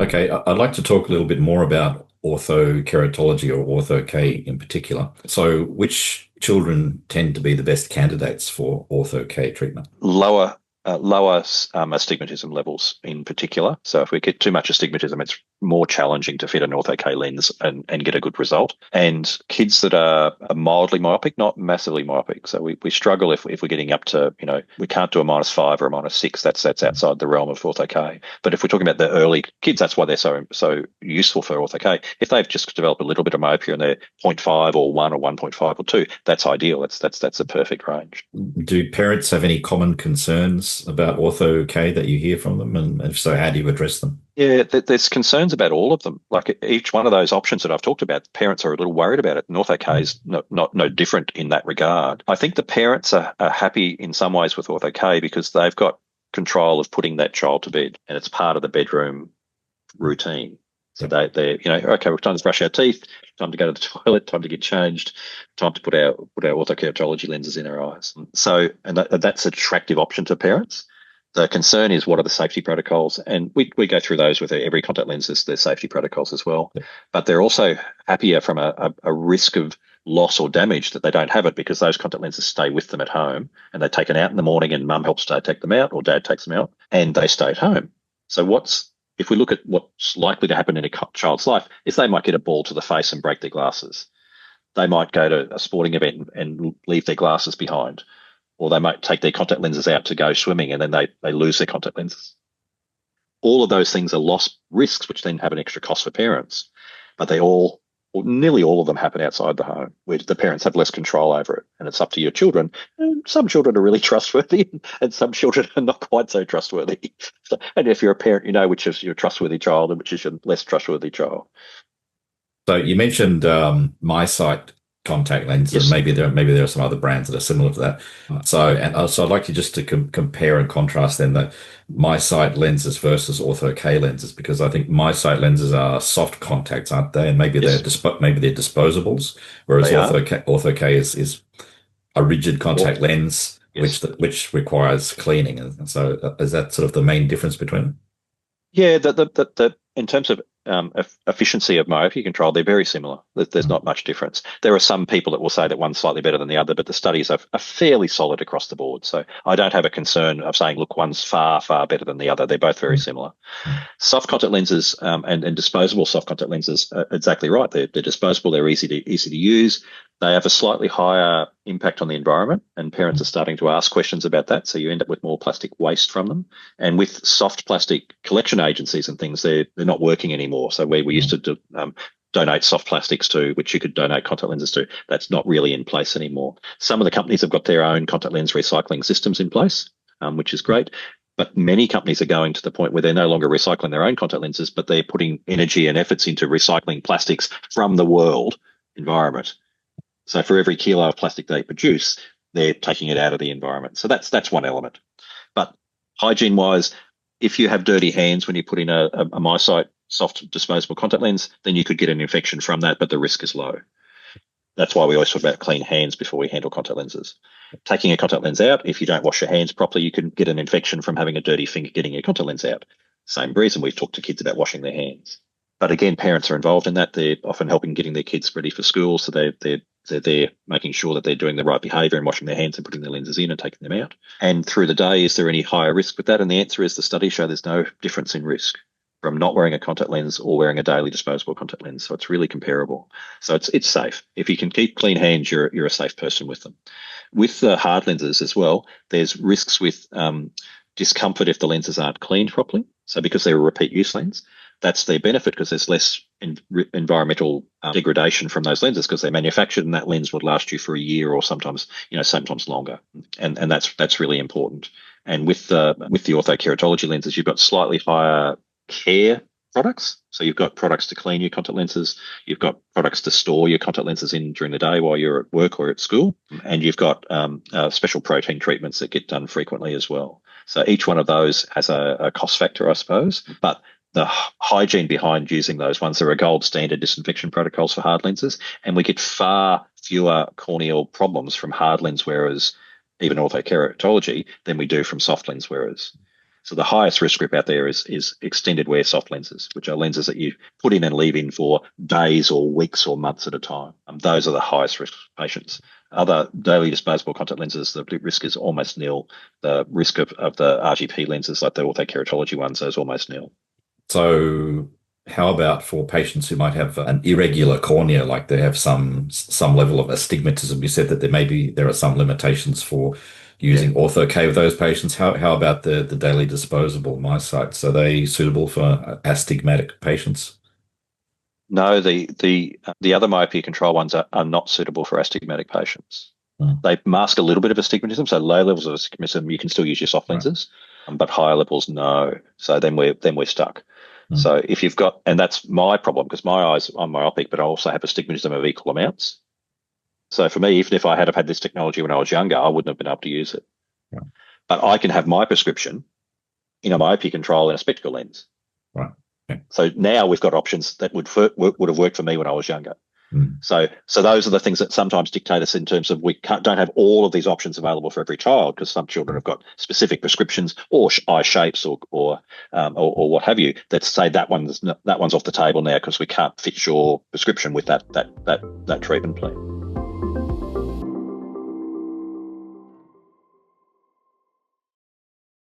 Okay, I'd like to talk a little bit more about orthokeratology or Ortho-K in particular. So, which children tend to be the best candidates for Ortho-K treatment? Lower astigmatism levels in particular. So if we get too much astigmatism, it's more challenging to fit an Ortho-K lens and get a good result. And kids that are mildly myopic, not massively myopic. So we struggle if we're getting up to, we can't do a -5 or a -6. That's outside the realm of Ortho-K. But if we're talking about the early kids, that's why they're so useful for Ortho-K. If they've just developed a little bit of myopia and they're 0.5 or 1 or 1.5 or 2, that's ideal. That's a perfect range. Do parents have any common concerns about Ortho-K that you hear from them? And if so, how do you address them? Yeah, there's concerns about all of them. Like each one of those options that I've talked about, parents are a little worried about it. Ortho-K is no different in that regard. I think the parents are happy in some ways with Ortho-K because they've got control of putting that child to bed, and it's part of the bedroom routine. So Yep. they're okay, we've time to brush our teeth, time to go to the toilet, time to get changed, time to put our orthokeratology lenses in our eyes. So, and that's an attractive option to parents. The concern is what are the safety protocols, and we go through those with every contact lens. There's safety protocols as well, Yep. but they're also happier from a risk of loss or damage that they don't have it because those contact lenses stay with them at home and they're taken out in the morning and mum helps to take them out or dad takes them out and they stay at home. So if we look at what's likely to happen in a child's life is they might get a ball to the face and break their glasses. They might go to a sporting event and leave their glasses behind, or they might take their contact lenses out to go swimming and then they lose their contact lenses. All of those things are loss risks, which then have an extra cost for parents, but or nearly all of them happen outside the home, where the parents have less control over it, and it's up to your children. And some children are really trustworthy, and some children are not quite so trustworthy. And if you're a parent, you know which is your trustworthy child and which is your less trustworthy child. So you mentioned my sight contact lenses, and Yes. maybe there are some other brands that are similar to that. So I'd like you just to compare and contrast then the my sight lenses versus Ortho-K lenses because I think my sight lenses are soft contacts, aren't they? And Yes, maybe they're disposables, whereas they are. Ortho-K is a rigid Or contact lens yes. which requires cleaning. And so is that sort of the main difference between them? Yeah, in terms of efficiency of myopia control, they're very similar. There's Mm. not much difference. There are some people that will say that one's slightly better than the other, but the studies are fairly solid across the board. So I don't have a concern of saying, look, one's far, far better than the other. They're both very Mm. similar. Mm. Soft contact lenses and disposable soft contact lenses are exactly right. They're disposable. They're easy to use. They have a slightly higher impact on the environment, and parents are starting to ask questions about that. So you end up with more plastic waste from them. And with soft plastic collection agencies and things, they're not working anymore. So where we used Mm. to donate soft plastics to, which you could donate contact lenses to, that's not really in place anymore. Some of the companies have got their own contact lens recycling systems in place, which is great. But many companies are going to the point where they're no longer recycling their own contact lenses, but they're putting energy and efforts into recycling plastics from the world environment. So for every kilo of plastic they produce, they're taking it out of the environment. So that's one element. But hygiene wise, if you have dirty hands when you put in a MiSight soft disposable contact lens, then you could get an infection from that, but the risk is low. That's why we always talk about clean hands before we handle contact lenses. Taking a contact lens out, if you don't wash your hands properly, you can get an infection from having a dirty finger getting your contact lens out. Same reason we've talked to kids about washing their hands. But again, parents are involved in that. They're often helping getting their kids ready for school. So they're there making sure that they're doing the right behaviour and washing their hands and putting their lenses in and taking them out. And through the day, is there any higher risk with that? And the answer is the studies show there's no difference in risk from not wearing a contact lens or wearing a daily disposable contact lens. So it's really comparable. So it's safe. If you can keep clean hands, you're a safe person with them. With the hard lenses as well, there's risks with discomfort if the lenses aren't cleaned properly. So because they're a repeat use lens, that's their benefit because there's less environmental degradation from those lenses because they're manufactured and that lens would last you for a year or sometimes longer. And that's really important. And with the orthokeratology lenses, you've got slightly higher care products. So you've got products to clean your contact lenses, you've got products to store your contact lenses in during the day while you're at work or at school, and you've got special protein treatments that get done frequently as well. So each one of those has a cost factor, I suppose, but the hygiene behind using those ones are a gold standard disinfection protocols for hard lenses, and we get far fewer corneal problems from hard lens wearers, even orthokeratology, than we do from soft lens wearers. So the highest risk group out there is extended wear soft lenses, which are lenses that you put in and leave in for days or weeks or months at a time. Those are the highest risk patients. Other daily disposable contact lenses, the risk is almost nil. The risk of the RGP lenses, like the orthokeratology ones, is almost nil. So how about for patients who might have an irregular cornea, like they have some level of astigmatism? You said that there are some limitations for using Ortho-K with those patients. How about the daily disposable MiSights? Are they suitable for astigmatic patients? No, the other myopia control ones are not suitable for astigmatic patients. Mm, They mask a little bit of astigmatism, so low levels of astigmatism you can still use your soft right. lenses, but higher levels no. So then we're stuck. Mm, So if you've got, and that's my problem because my eyes, I'm myopic, but I also have astigmatism of equal amounts. So for me, even if I had have had this technology when I was younger, I wouldn't have been able to use it. right. But I can have my prescription in a myopia control and a spectacle lens. Right. Okay. So now we've got options that would have worked for me when I was younger. Mm, So those are the things that sometimes dictate us in terms of we don't have all of these options available for every child because some children have got specific prescriptions or eye shapes or what have you that say that one's off the table now because we can't fit your prescription with that treatment plan.